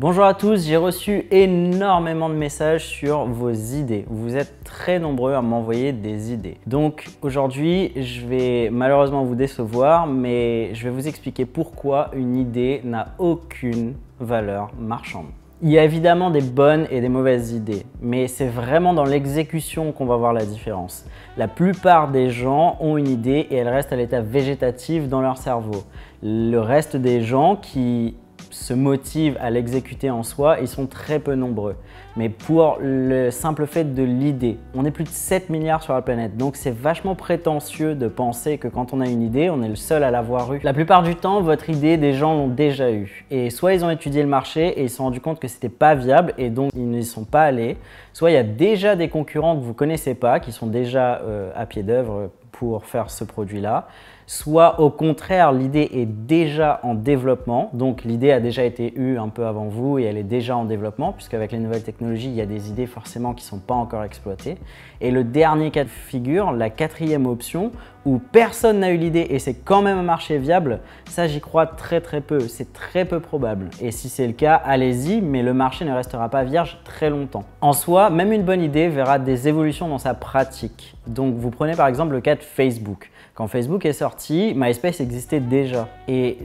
Bonjour à tous, j'ai reçu énormément de messages sur vos idées. Vous êtes très nombreux à m'envoyer des idées. Donc aujourd'hui, je vais malheureusement vous décevoir, mais je vais vous expliquer pourquoi une idée n'a aucune valeur marchande. Il y a évidemment des bonnes et des mauvaises idées, mais c'est vraiment dans l'exécution qu'on va voir la différence. La plupart des gens ont une idée et elle reste à l'état végétatif dans leur cerveau. Le reste des gens qui se motivent à l'exécuter en soi, ils sont très peu nombreux. Mais pour le simple fait de l'idée, on est plus de 7 milliards sur la planète, donc c'est vachement prétentieux de penser que quand on a une idée, on est le seul à l'avoir eue. La plupart du temps, votre idée, des gens l'ont déjà eue. Et soit ils ont étudié le marché et ils se sont rendus compte que c'était pas viable et donc ils n'y sont pas allés, soit il y a déjà des concurrents que vous connaissez pas, qui sont déjà à pied d'œuvre pour faire ce produit-là. Soit au contraire, l'idée est déjà en développement, donc l'idée a déjà été eue un peu avant vous et elle est déjà en développement, puisqu'avec les nouvelles technologies, il y a des idées forcément qui ne sont pas encore exploitées. Et le dernier cas de figure, la quatrième option, où personne n'a eu l'idée et c'est quand même un marché viable, ça j'y crois très peu, c'est très peu probable. Et si c'est le cas, allez-y, mais le marché ne restera pas vierge très longtemps. En soi, même une bonne idée verra des évolutions dans sa pratique. Donc vous prenez par exemple le cas de Facebook. Quand Facebook est sorti, MySpace existait déjà et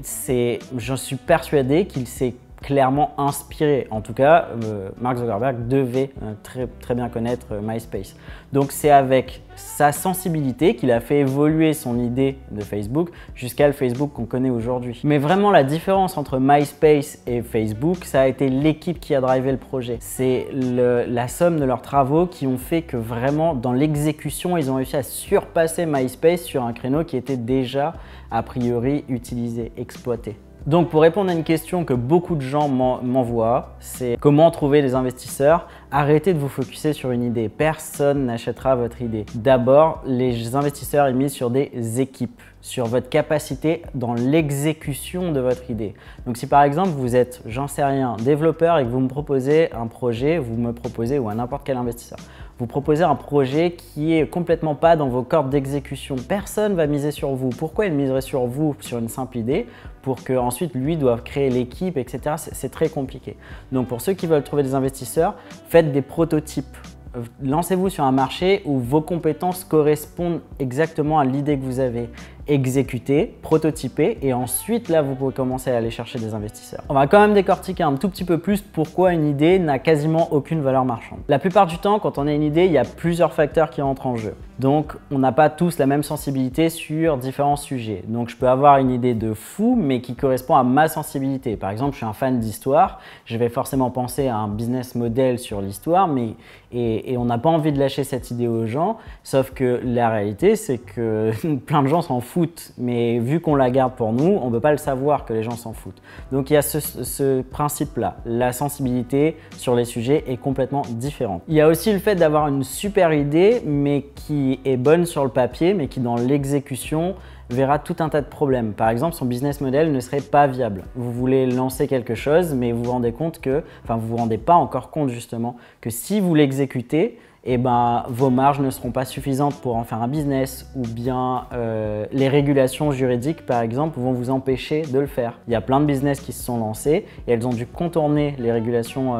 j'en suis persuadé qu'il s'est clairement inspiré. En tout cas, Mark Zuckerberg devait très bien connaître MySpace. Donc c'est avec sa sensibilité qu'il a fait évoluer son idée de Facebook jusqu'à le Facebook qu'on connaît aujourd'hui. Mais vraiment la différence entre MySpace et Facebook, ça a été l'équipe qui a drivé le projet. C'est la somme de leurs travaux qui ont fait que vraiment dans l'exécution, ils ont réussi à surpasser MySpace sur un créneau qui était déjà a priori utilisé, exploité. Donc pour répondre à une question que beaucoup de gens m'envoient, c'est comment trouver des investisseurs? Arrêtez de vous focuser sur une idée, personne n'achètera votre idée. D'abord, les investisseurs ils misent sur des équipes, sur votre capacité dans l'exécution de votre idée. Donc si par exemple vous êtes, j'en sais rien, développeur et que vous me proposez un projet, ou à n'importe quel investisseur, vous proposez un projet qui est complètement pas dans vos cordes d'exécution. Personne va miser sur vous. Pourquoi il miserait sur vous sur une simple idée pour qu'ensuite lui doive créer l'équipe, etc. C'est très compliqué. Donc pour ceux qui veulent trouver des investisseurs, faites des prototypes. Lancez-vous sur un marché où vos compétences correspondent exactement à l'idée que vous avez. Exécutez, prototypez et ensuite là vous pouvez commencer à aller chercher des investisseurs. On va quand même décortiquer un tout petit peu plus pourquoi une idée n'a quasiment aucune valeur marchande. La plupart du temps, quand on a une idée, il y a plusieurs facteurs qui entrent en jeu. Donc on n'a pas tous la même sensibilité sur différents sujets. Donc je peux avoir une idée de fou mais qui correspond à ma sensibilité. Par exemple, je suis un fan d'histoire, je vais forcément penser à un business model sur l'histoire, et on n'a pas envie de lâcher cette idée aux gens, sauf que la réalité c'est que plein de gens s'en foutent. Mais vu qu'on la garde pour nous, on ne peut pas le savoir que les gens s'en foutent. Donc il y a ce principe-là, la sensibilité sur les sujets est complètement différente. Il y a aussi le fait d'avoir une super idée, mais qui est bonne sur le papier, mais qui dans l'exécution verra tout un tas de problèmes. Par exemple, son business model ne serait pas viable. Vous voulez lancer quelque chose, mais vous vous rendez compte que, vous vous rendez pas encore compte justement, que si vous l'exécutez, vos marges ne seront pas suffisantes pour en faire un business ou bien les régulations juridiques par exemple vont vous empêcher de le faire. Il y a plein de business qui se sont lancés et elles ont dû contourner les régulations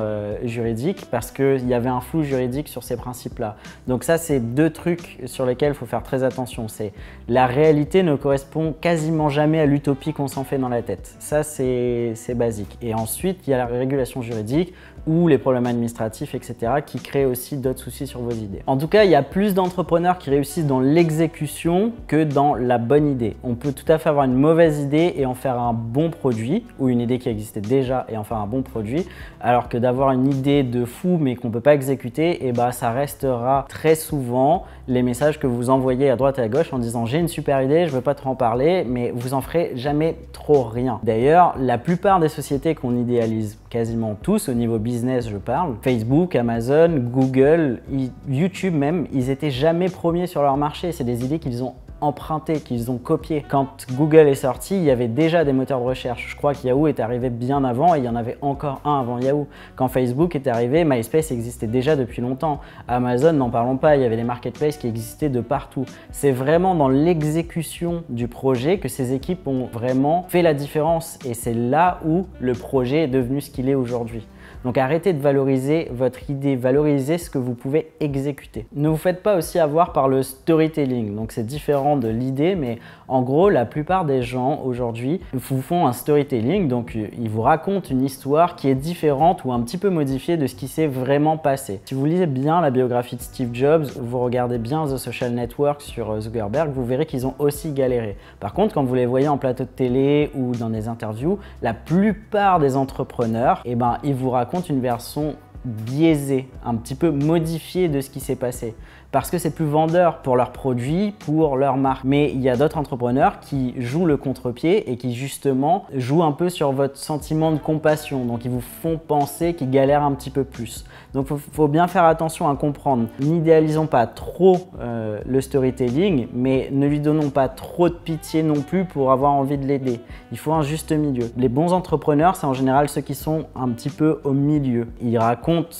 juridiques parce qu'il y avait un flou juridique sur ces principes-là. Donc ça, c'est deux trucs sur lesquels il faut faire très attention. C'est la réalité ne correspond quasiment jamais à l'utopie qu'on s'en fait dans la tête. Ça, c'est basique. Et ensuite, il y a la régulation juridique ou les problèmes administratifs, etc. qui créent aussi d'autres soucis sur vos idées. En tout cas, il y a plus d'entrepreneurs qui réussissent dans l'exécution que dans la bonne idée. On peut tout à fait avoir une mauvaise idée et en faire un bon produit, ou une idée qui existait déjà et en faire un bon produit, alors que d'avoir une idée de fou mais qu'on ne peut pas exécuter, ça restera très souvent les messages que vous envoyez à droite et à gauche en disant j'ai une super idée, je ne veux pas trop en parler, mais vous en ferez jamais trop rien. D'ailleurs, la plupart des sociétés qu'on idéalise quasiment tous au niveau business, je parle, Facebook, Amazon, Google, YouTube même, ils étaient jamais premiers sur leur marché. C'est des idées qu'ils ont emprunté, qu'ils ont copié. Quand Google est sorti, il y avait déjà des moteurs de recherche. Je crois que Yahoo est arrivé bien avant et il y en avait encore un avant Yahoo. Quand Facebook est arrivé, MySpace existait déjà depuis longtemps. Amazon, n'en parlons pas, il y avait des marketplaces qui existaient de partout. C'est vraiment dans l'exécution du projet que ces équipes ont vraiment fait la différence et c'est là où le projet est devenu ce qu'il est aujourd'hui. Donc arrêtez de valoriser votre idée, valorisez ce que vous pouvez exécuter. Ne vous faites pas aussi avoir par le storytelling. Donc c'est différent de l'idée, mais en gros, la plupart des gens aujourd'hui vous font un storytelling. Donc ils vous racontent une histoire qui est différente ou un petit peu modifiée de ce qui s'est vraiment passé. Si vous lisez bien la biographie de Steve Jobs, vous regardez bien The Social Network sur Zuckerberg, vous verrez qu'ils ont aussi galéré. Par contre, quand vous les voyez en plateau de télé ou dans des interviews, la plupart des entrepreneurs, ils vous racontent une version biaisée, un petit peu modifiée de ce qui s'est passé. Parce que c'est plus vendeur pour leurs produits, pour leur marque. Mais il y a d'autres entrepreneurs qui jouent le contre-pied et qui justement jouent un peu sur votre sentiment de compassion. Donc ils vous font penser qu'ils galèrent un petit peu plus. Donc il faut bien faire attention à comprendre. N'idéalisons pas trop le storytelling, mais ne lui donnons pas trop de pitié non plus pour avoir envie de l'aider. Il faut un juste milieu. Les bons entrepreneurs, c'est en général ceux qui sont un petit peu au milieu. Ils racontent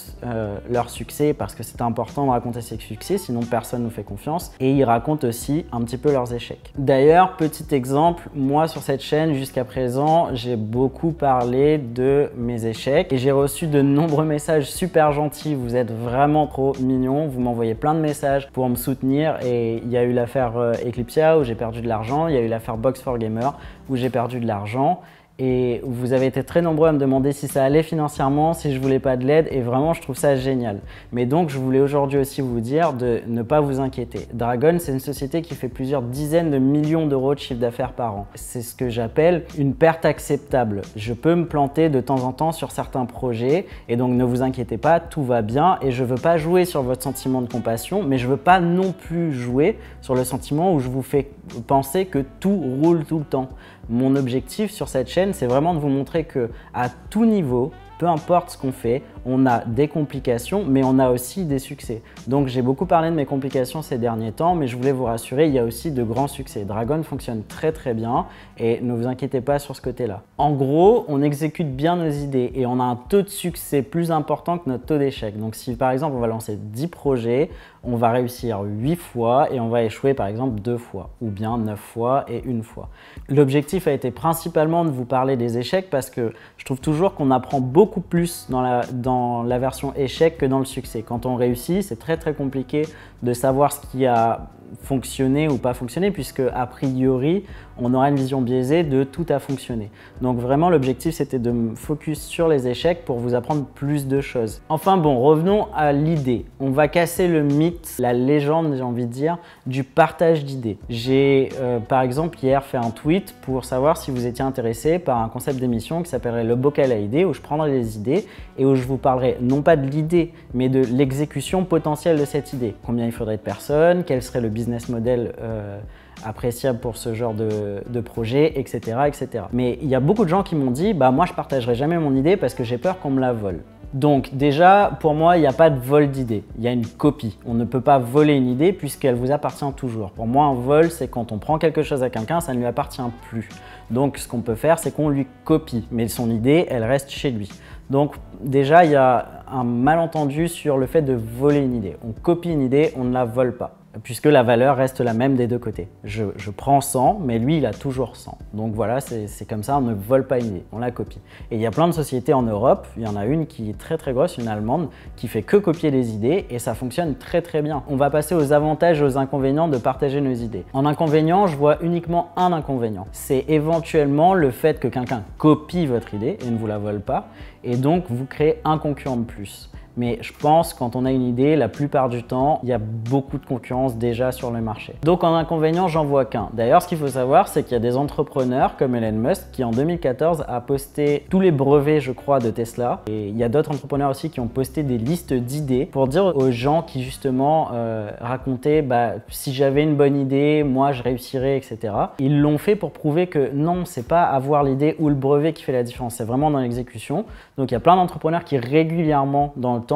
leur succès parce que c'est important de raconter ses succès, sinon personne ne nous fait confiance. Et ils racontent aussi un petit peu leurs échecs. D'ailleurs, petit exemple, moi sur cette chaîne jusqu'à présent, j'ai beaucoup parlé de mes échecs et j'ai reçu de nombreux messages super gentils. Vous êtes vraiment trop mignons. Vous m'envoyez plein de messages pour me soutenir et il y a eu l'affaire Eclipsia où j'ai perdu de l'argent. Il y a eu l'affaire Box4Gamer où j'ai perdu de l'argent. Et vous avez été très nombreux à me demander si ça allait financièrement, si je voulais pas de l'aide et vraiment je trouve ça génial. Mais donc je voulais aujourd'hui aussi vous dire de ne pas vous inquiéter. Dragon, c'est une société qui fait plusieurs dizaines de millions d'euros de chiffre d'affaires par an. C'est ce que j'appelle une perte acceptable. Je peux me planter de temps en temps sur certains projets et donc ne vous inquiétez pas, tout va bien et je veux pas jouer sur votre sentiment de compassion, mais je veux pas non plus jouer sur le sentiment où je vous fais penser que tout roule tout le temps. Mon objectif sur cette chaîne, c'est vraiment de vous montrer que à tout niveau, peu importe ce qu'on fait, on a des complications, mais on a aussi des succès. Donc j'ai beaucoup parlé de mes complications ces derniers temps, mais je voulais vous rassurer, il y a aussi de grands succès. Dragon fonctionne très très bien et ne vous inquiétez pas sur ce côté-là. En gros, on exécute bien nos idées et on a un taux de succès plus important que notre taux d'échec. Donc si par exemple on va lancer 10 projets, on va réussir 8 fois et on va échouer par exemple 2 fois ou bien 9 fois et 1 fois. L'objectif a été principalement de vous parler des échecs parce que je trouve toujours qu'on apprend beaucoup plus dans la version échec que dans le succès. Quand on réussit, c'est très très compliqué de savoir ce qui a fonctionné ou pas fonctionné puisque a priori on aura une vision biaisée de tout a fonctionné. Donc vraiment l'objectif c'était de me focus sur les échecs pour vous apprendre plus de choses. Enfin bon, revenons à l'idée. On va casser le mythe, la légende j'ai envie de dire, du partage d'idées. J'ai par exemple hier fait un tweet pour savoir si vous étiez intéressé par un concept d'émission qui s'appellerait le bocal à idées où je prendrai les idées et où je vous parlerai non pas de l'idée mais de l'exécution potentielle de cette idée. Combien il faudrait de personnes, quel serait le business model appréciable pour ce genre de projet, etc., etc. Mais il y a beaucoup de gens qui m'ont dit « bah moi je partagerai jamais mon idée parce que j'ai peur qu'on me la vole ». Donc déjà, pour moi, il n'y a pas de vol d'idée, il y a une copie. On ne peut pas voler une idée puisqu'elle vous appartient toujours. Pour moi, un vol, c'est quand on prend quelque chose à quelqu'un, ça ne lui appartient plus. Donc ce qu'on peut faire, c'est qu'on lui copie, mais son idée, elle reste chez lui. Donc déjà, il y a un malentendu sur le fait de voler une idée. On copie une idée, on ne la vole pas, puisque la valeur reste la même des deux côtés. Je prends 100, mais lui, il a toujours 100. Donc voilà, c'est comme ça, on ne vole pas une idée, on la copie. Et il y a plein de sociétés en Europe, il y en a une qui est très très grosse, une allemande, qui fait que copier les idées et ça fonctionne très très bien. On va passer aux avantages et aux inconvénients de partager nos idées. En inconvénient, je vois uniquement un inconvénient. C'est éventuellement le fait que quelqu'un copie votre idée et ne vous la vole pas, et donc vous créez un concurrent de plus. Mais je pense quand on a une idée, la plupart du temps, il y a beaucoup de concurrence déjà sur le marché. Donc en inconvénient, j'en vois qu'un. D'ailleurs, ce qu'il faut savoir, c'est qu'il y a des entrepreneurs comme Elon Musk qui en 2014 a posté tous les brevets, je crois, de Tesla. Et il y a d'autres entrepreneurs aussi qui ont posté des listes d'idées pour dire aux gens qui justement racontaient bah, si j'avais une bonne idée, moi je réussirais, etc. Ils l'ont fait pour prouver que non, c'est pas avoir l'idée ou le brevet qui fait la différence, c'est vraiment dans l'exécution. Donc il y a plein d'entrepreneurs qui régulièrement dans le temps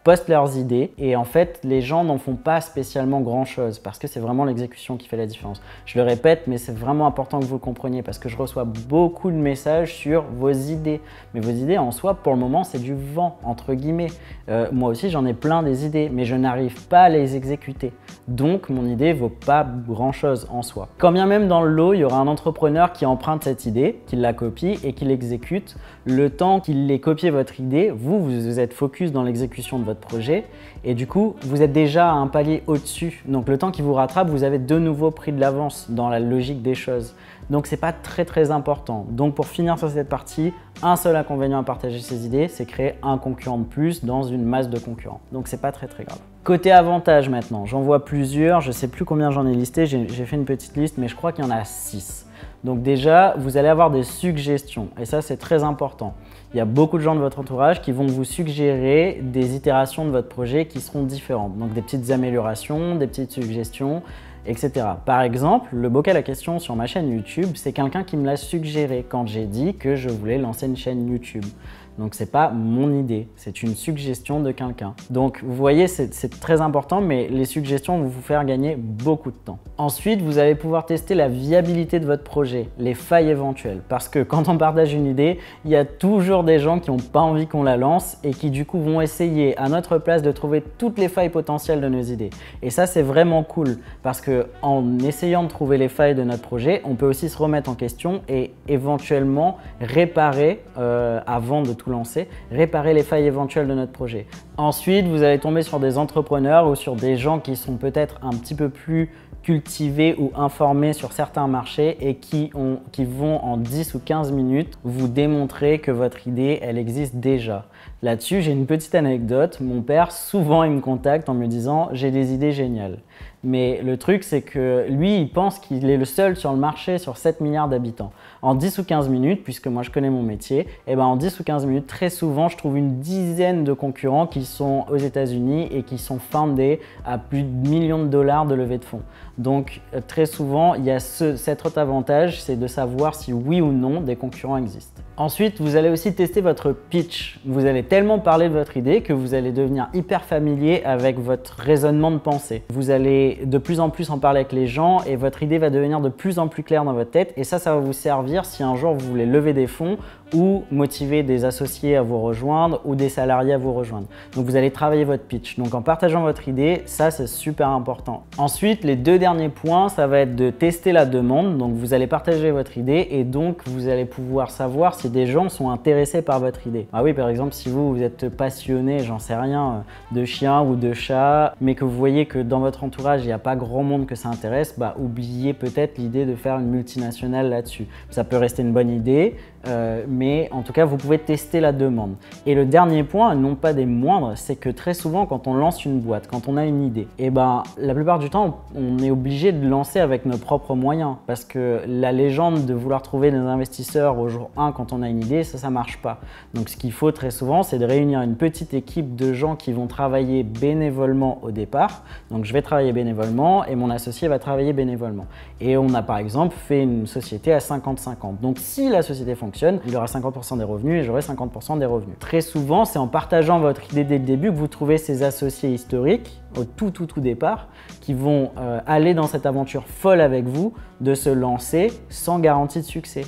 postent leurs idées et en fait, les gens n'en font pas spécialement grand-chose parce que c'est vraiment l'exécution qui fait la différence. Je le répète, mais c'est vraiment important que vous le compreniez parce que je reçois beaucoup de messages sur vos idées. Mais vos idées en soi, pour le moment, c'est du vent, entre guillemets. Moi aussi, j'en ai plein des idées, mais je n'arrive pas à les exécuter. Donc, mon idée vaut pas grand-chose en soi. Quand bien même dans le lot, il y aura un entrepreneur qui emprunte cette idée, qui la copie et qui l'exécute. Le temps qu'il ait copié votre idée, vous êtes focus dans l'exécution de votre projet et du coup, vous êtes déjà à un palier au-dessus. Donc, le temps qui vous rattrape, vous avez de nouveau pris de l'avance dans la logique des choses. Donc, c'est pas très important. Donc, pour finir sur cette partie, un seul inconvénient à partager ses idées, c'est créer un concurrent de plus dans une masse de concurrents. Donc, c'est pas très grave. Côté avantage maintenant, j'en vois plusieurs, je sais plus combien j'en ai listé, j'ai fait une petite liste, mais je crois qu'il y en a 6. Donc déjà, vous allez avoir des suggestions et ça, c'est très important. Il y a beaucoup de gens de votre entourage qui vont vous suggérer des itérations de votre projet qui seront différentes. Donc des petites améliorations, des petites suggestions, etc. Par exemple, le bocal à questions sur ma chaîne YouTube, c'est quelqu'un qui me l'a suggéré quand j'ai dit que je voulais lancer une chaîne YouTube. Donc, ce n'est pas mon idée, c'est une suggestion de quelqu'un. Donc, vous voyez, c'est très important, mais les suggestions vont vous faire gagner beaucoup de temps. Ensuite, vous allez pouvoir tester la viabilité de votre projet, les failles éventuelles. Parce que quand on partage une idée, il y a toujours des gens qui n'ont pas envie qu'on la lance et qui du coup vont essayer à notre place de trouver toutes les failles potentielles de nos idées. Et ça, c'est vraiment cool parce qu'en essayant de trouver les failles de notre projet, on peut aussi se remettre en question et éventuellement réparer avant de tout lancer, réparer les failles éventuelles de notre projet. Ensuite, vous allez tomber sur des entrepreneurs ou sur des gens qui sont peut-être un petit peu plus cultivés ou informés sur certains marchés et qui vont en 10 ou 15 minutes vous démontrer que votre idée, elle existe déjà. Là-dessus, j'ai une petite anecdote. Mon père, souvent, il me contacte en me disant « j'ai des idées géniales ». Mais le truc, c'est que lui, il pense qu'il est le seul sur le marché sur 7 milliards d'habitants. En 10 ou 15 minutes, puisque moi je connais mon métier, et ben en 10 ou 15 minutes, très souvent, je trouve une dizaine de concurrents qui sont aux États-Unis et qui sont fundés à plus de millions de dollars de levée de fonds. Donc très souvent, il y a cet autre avantage, c'est de savoir si oui ou non des concurrents existent. Ensuite, vous allez aussi tester votre pitch. Vous allez tellement parler de votre idée que vous allez devenir hyper familier avec votre raisonnement de pensée. Vous allez de plus en plus en parler avec les gens et votre idée va devenir de plus en plus claire dans votre tête et ça va vous servir si un jour vous voulez lever des fonds ou motiver des associés à vous rejoindre ou des salariés à vous rejoindre. Donc vous allez travailler votre pitch. Donc en partageant votre idée, ça c'est super important. Ensuite, les deux derniers points, ça va être de tester la demande. Donc vous allez partager votre idée et donc vous allez pouvoir savoir si des gens sont intéressés par votre idée. Ah oui, par exemple, si vous êtes passionné, j'en sais rien, de chiens ou de chats, mais que vous voyez que dans votre entourage, il n'y a pas grand monde que ça intéresse, bah oubliez peut-être l'idée de faire une multinationale là-dessus. Ça peut rester une bonne idée, mais en tout cas, vous pouvez tester la demande. Et le dernier point, non pas des moindres, c'est que très souvent, quand on lance une boîte, quand on a une idée, et ben, la plupart du temps, on est obligé de lancer avec nos propres moyens parce que la légende de vouloir trouver des investisseurs au jour 1 quand on a une idée, ça marche pas. Donc, ce qu'il faut très souvent, c'est de réunir une petite équipe de gens qui vont travailler bénévolement au départ. Donc, je vais travailler bénévolement et mon associé va travailler bénévolement. Et on a par exemple fait une société à 50-50. Donc, si la société fonctionne, il aura 50% des revenus et j'aurai 50% des revenus. Très souvent, c'est en partageant votre idée dès le début que vous trouvez ces associés historiques au tout départ qui vont aller dans cette aventure folle avec vous de se lancer sans garantie de succès.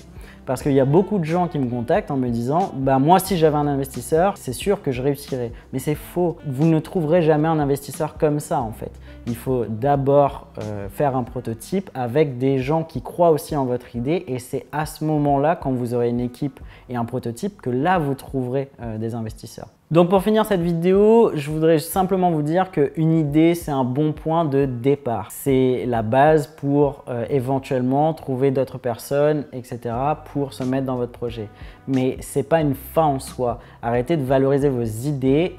Parce qu'il y a beaucoup de gens qui me contactent en me disant « bah moi si j'avais un investisseur, c'est sûr que je réussirais ». Mais c'est faux, vous ne trouverez jamais un investisseur comme ça en fait. Il faut d'abord faire un prototype avec des gens qui croient aussi en votre idée et c'est à ce moment-là, quand vous aurez une équipe et un prototype, que là vous trouverez des investisseurs. Donc pour finir cette vidéo, je voudrais simplement vous dire qu'une idée, c'est un bon point de départ. C'est la base pour éventuellement trouver d'autres personnes, etc. pour se mettre dans votre projet. Mais ce n'est pas une fin en soi. Arrêtez de valoriser vos idées.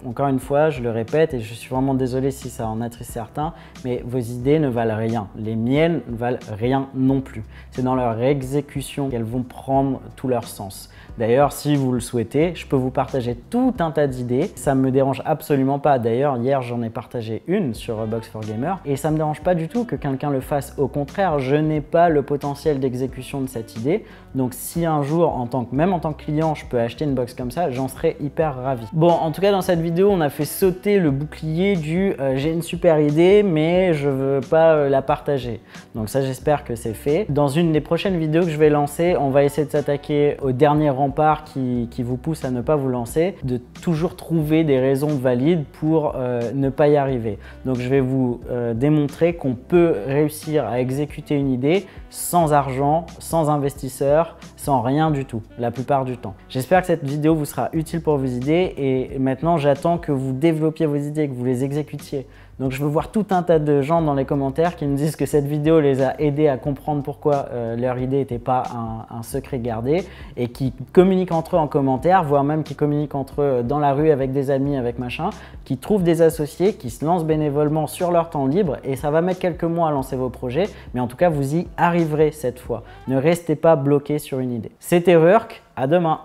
Encore une fois, je le répète et je suis vraiment désolé si ça en attriste certains, mais vos idées ne valent rien. Les miennes ne valent rien non plus. C'est dans leur exécution qu'elles vont prendre tout leur sens. D'ailleurs, si vous le souhaitez, je peux vous partager tout un tas d'idées. Ça ne me dérange absolument pas. D'ailleurs, hier, j'en ai partagé une sur Box4Gamer et ça ne me dérange pas du tout que quelqu'un le fasse. Au contraire, je n'ai pas le potentiel d'exécution de cette idée. Donc, si un jour, en tant même en tant que client, je peux acheter une box comme ça, j'en serais hyper ravi. Bon, en tout cas, dans cette vidéo, on a fait sauter le bouclier du j'ai une super idée, mais je veux pas la partager. Donc ça, j'espère que c'est fait. Dans une des prochaines vidéos que je vais lancer, on va essayer de s'attaquer au dernier rempart qui vous pousse à ne pas vous lancer, de toujours trouver des raisons valides pour ne pas y arriver. Donc je vais vous démontrer qu'on peut réussir à exécuter une idée sans argent, sans investisseur, sans rien du tout, la plupart du temps. J'espère que cette vidéo vous sera utile pour vos idées et maintenant j'attends que vous développiez vos idées, que vous les exécutiez. Donc je veux voir tout un tas de gens dans les commentaires qui me disent que cette vidéo les a aidés à comprendre pourquoi leur idée n'était pas un secret gardé et qui communiquent entre eux en commentaire, voire même qui communiquent entre eux dans la rue avec des amis, avec machin, qui trouvent des associés, qui se lancent bénévolement sur leur temps libre et ça va mettre quelques mois à lancer vos projets, mais en tout cas vous y arriverez cette fois. Ne restez pas bloqué sur une idée. C'était Rurk, à demain.